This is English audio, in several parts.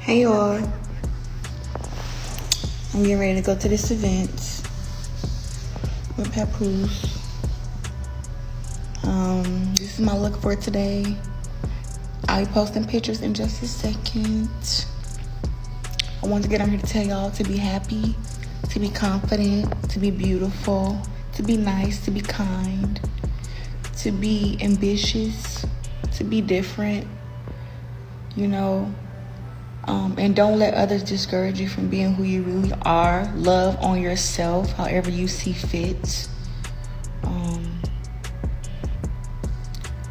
Hey y'all, I'm getting ready to go to this event with Papoose. This is my look for today. I'll be posting pictures in just a second. I want to get on here to tell y'all to be happy, to be confident, to be beautiful, to be nice, to be kind, to be ambitious, to be different, and don't let others discourage you from being who you really are. Love on yourself however you see fit.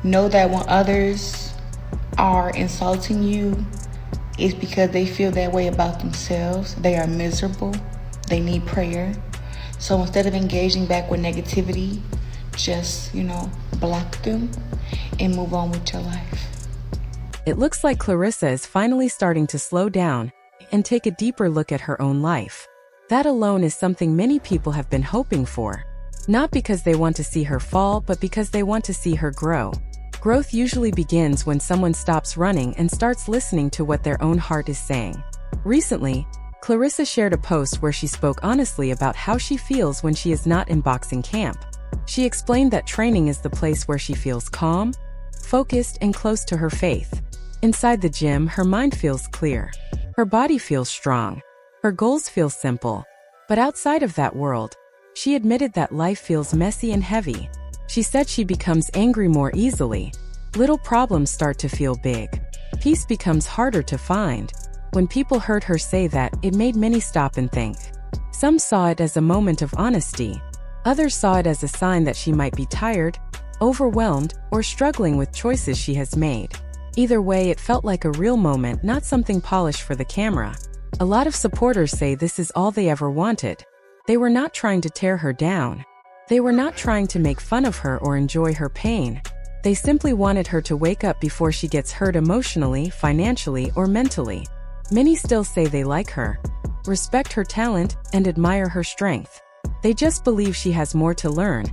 Know that when others are insulting you, it's because they feel that way about themselves. They are miserable. They need prayer. So instead of engaging back with negativity, just, block them and move on with your life. It looks like Claressa is finally starting to slow down and take a deeper look at her own life. That alone is something many people have been hoping for. Not because they want to see her fall, but because they want to see her grow. Growth usually begins when someone stops running and starts listening to what their own heart is saying. Recently, Claressa shared a post where she spoke honestly about how she feels when she is not in boxing camp. She explained that training is the place where she feels calm, focused, and close to her faith. Inside the gym, her mind feels clear. Her body feels strong. Her goals feel simple. But outside of that world, she admitted that life feels messy and heavy. She said she becomes angry more easily. Little problems start to feel big. Peace becomes harder to find. When people heard her say that, it made many stop and think. Some saw it as a moment of honesty. Others saw it as a sign that she might be tired, overwhelmed, or struggling with choices she has made. Either way, it felt like a real moment, not something polished for the camera. A lot of supporters say this is all they ever wanted. They were not trying to tear her down. They were not trying to make fun of her or enjoy her pain. They simply wanted her to wake up before she gets hurt emotionally, financially, or mentally. Many still say they like her, respect her talent, and admire her strength. They just believe she has more to learn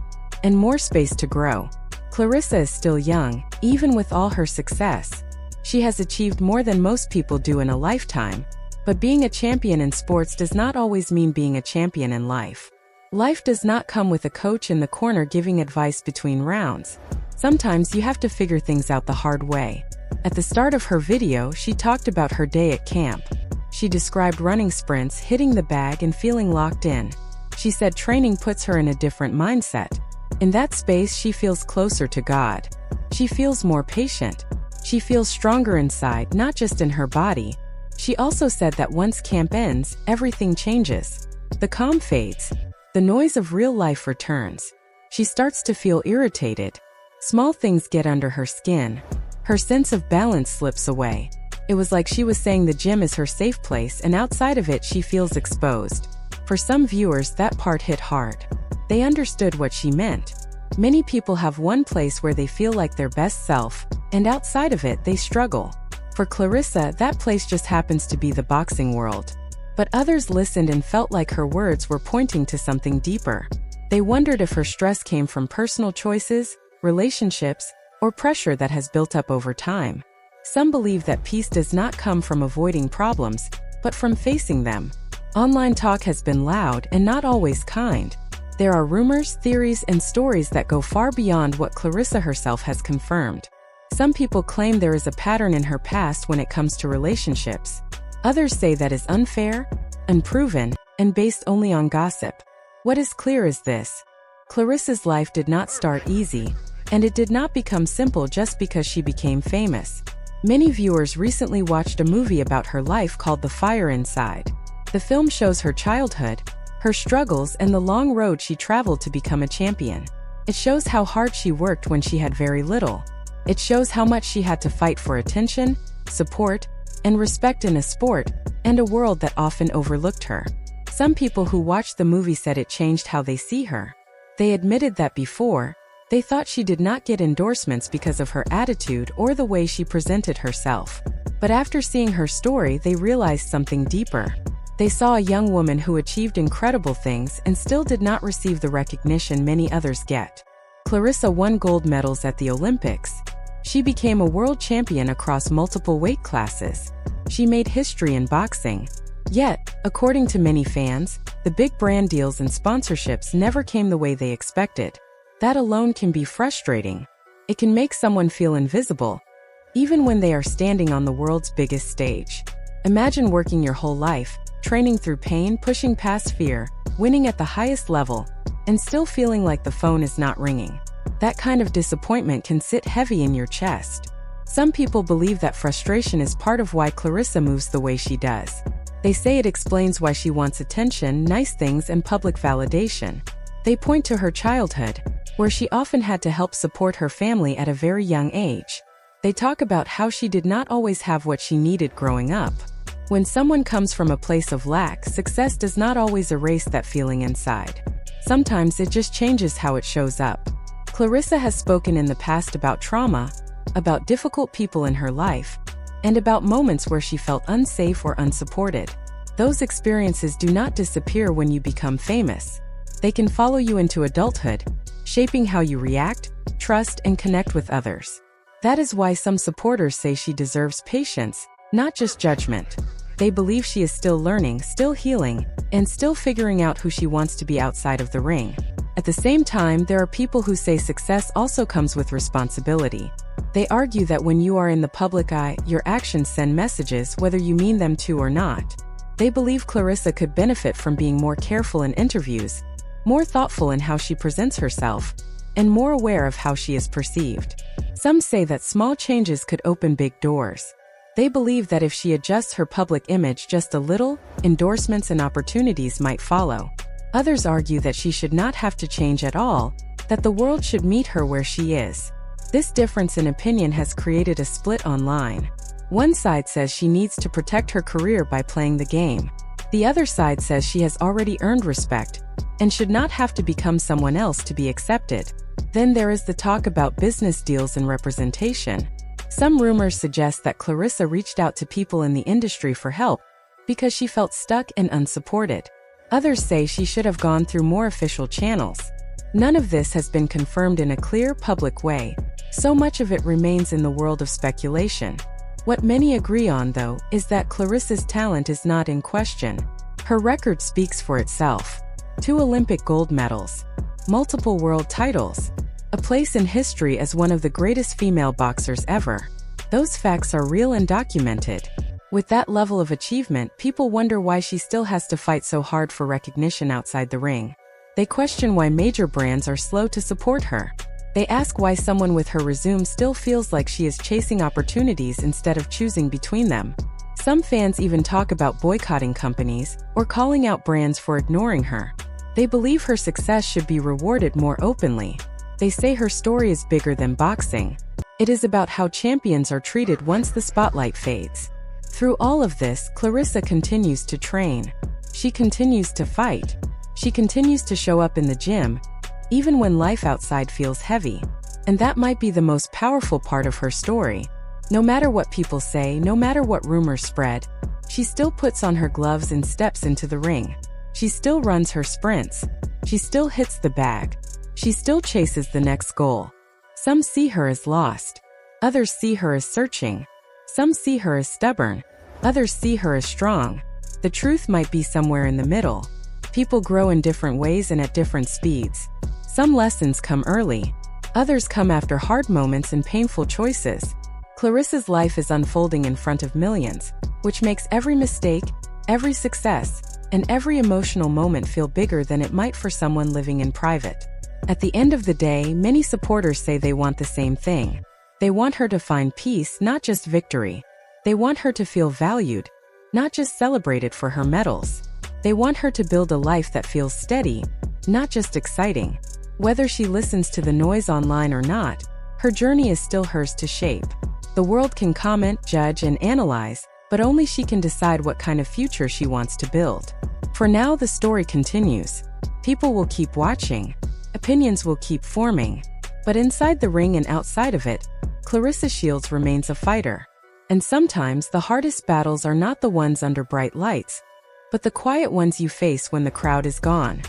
and more space to grow. Claressa is still young, even with all her success. She has achieved more than most people do in a lifetime. But being a champion in sports does not always mean being a champion in life. Life does not come with a coach in the corner giving advice between rounds. Sometimes you have to figure things out the hard way. At the start of her video, she talked about her day at camp. She described running sprints, hitting the bag, and feeling locked in. She said training puts her in a different mindset. In that space, she feels closer to God. She feels more patient. She feels stronger inside, not just in her body. She also said that once camp ends, everything changes. The calm fades. The noise of real life returns. She starts to feel irritated. Small things get under her skin. Her sense of balance slips away. It was like she was saying the gym is her safe place, and outside of it she feels exposed. For some viewers, that part hit hard. They understood what she meant. Many people have one place where they feel like their best self, and outside of it they struggle. For Claressa, that place just happens to be the boxing world. But others listened and felt like her words were pointing to something deeper. They wondered if her stress came from personal choices, relationships, or pressure that has built up over time. Some believe that peace does not come from avoiding problems, but from facing them. Online talk has been loud and not always kind. There are rumors, theories, and stories that go far beyond what Claressa herself has confirmed. Some people claim there is a pattern in her past when it comes to relationships. Others say that is unfair, unproven, and based only on gossip. What is clear is this: Claressa's life did not start easy, and it did not become simple just because she became famous. Many viewers recently watched a movie about her life called The Fire Inside. The film shows her childhood, her struggles, and the long road she traveled to become a champion. It shows how hard she worked when she had very little. It shows how much she had to fight for attention, support, and respect in a sport and a world that often overlooked her. Some people who watched the movie said it changed how they see her. They admitted that before, they thought she did not get endorsements because of her attitude or the way she presented herself. But after seeing her story, they realized something deeper. They saw a young woman who achieved incredible things and still did not receive the recognition many others get. Claressa won gold medals at the Olympics. She became a world champion across multiple weight classes. She made history in boxing. Yet, according to many fans, the big brand deals and sponsorships never came the way they expected. That alone can be frustrating. It can make someone feel invisible, even when they are standing on the world's biggest stage. Imagine working your whole life, training through pain, pushing past fear, winning at the highest level, and still feeling like the phone is not ringing. That kind of disappointment can sit heavy in your chest. Some people believe that frustration is part of why Claressa moves the way she does. They say it explains why she wants attention, nice things, and public validation. They point to her childhood, where she often had to help support her family at a very young age. They talk about how she did not always have what she needed growing up. When someone comes from a place of lack, success does not always erase that feeling inside. Sometimes it just changes how it shows up. Claressa has spoken in the past about trauma, about difficult people in her life, and about moments where she felt unsafe or unsupported. Those experiences do not disappear when you become famous. They can follow you into adulthood, shaping how you react, trust, and connect with others. That is why some supporters say she deserves patience, not just judgment. They believe she is still learning, still healing, and still figuring out who she wants to be outside of the ring. At the same time, there are people who say success also comes with responsibility. They argue that when you are in the public eye, your actions send messages whether you mean them to or not. They believe Claressa could benefit from being more careful in interviews, more thoughtful in how she presents herself, and more aware of how she is perceived. Some say that small changes could open big doors. They believe that if she adjusts her public image just a little, endorsements and opportunities might follow. Others argue that she should not have to change at all, that the world should meet her where she is. This difference in opinion has created a split online. One side says she needs to protect her career by playing the game. The other side says she has already earned respect and should not have to become someone else to be accepted. Then there is the talk about business deals and representation. Some rumors suggest that Claressa reached out to people in the industry for help because she felt stuck and unsupported. Others say she should have gone through more official channels. None of this has been confirmed in a clear, public way. So much of it remains in the world of speculation. What many agree on, though, is that Claressa's talent is not in question. Her record speaks for itself. 2 Olympic gold medals, multiple world titles, a place in history as one of the greatest female boxers ever. Those facts are real and documented. With that level of achievement, people wonder why she still has to fight so hard for recognition outside the ring. They question why major brands are slow to support her. They ask why someone with her resume still feels like she is chasing opportunities instead of choosing between them. Some fans even talk about boycotting companies or calling out brands for ignoring her. They believe her success should be rewarded more openly. They say her story is bigger than boxing. It is about how champions are treated once the spotlight fades. Through all of this, Claressa continues to train. She continues to fight. She continues to show up in the gym, even when life outside feels heavy. And that might be the most powerful part of her story. No matter what people say, no matter what rumors spread, she still puts on her gloves and steps into the ring. She still runs her sprints. She still hits the bag. She still chases the next goal. Some see her as lost. Others see her as searching. Some see her as stubborn. Others see her as strong. The truth might be somewhere in the middle. People grow in different ways and at different speeds. Some lessons come early. Others come after hard moments and painful choices. Claressa's life is unfolding in front of millions, which makes every mistake, every success, and every emotional moment feel bigger than it might for someone living in private. At the end of the day, many supporters say they want the same thing. They want her to find peace, not just victory. They want her to feel valued, not just celebrated for her medals. They want her to build a life that feels steady, not just exciting. Whether she listens to the noise online or not, her journey is still hers to shape. The world can comment, judge, and analyze, but only she can decide what kind of future she wants to build. For now, the story continues. People will keep watching. Opinions will keep forming. But inside the ring and outside of it, Claressa Shields remains a fighter. And sometimes the hardest battles are not the ones under bright lights, but the quiet ones you face when the crowd is gone.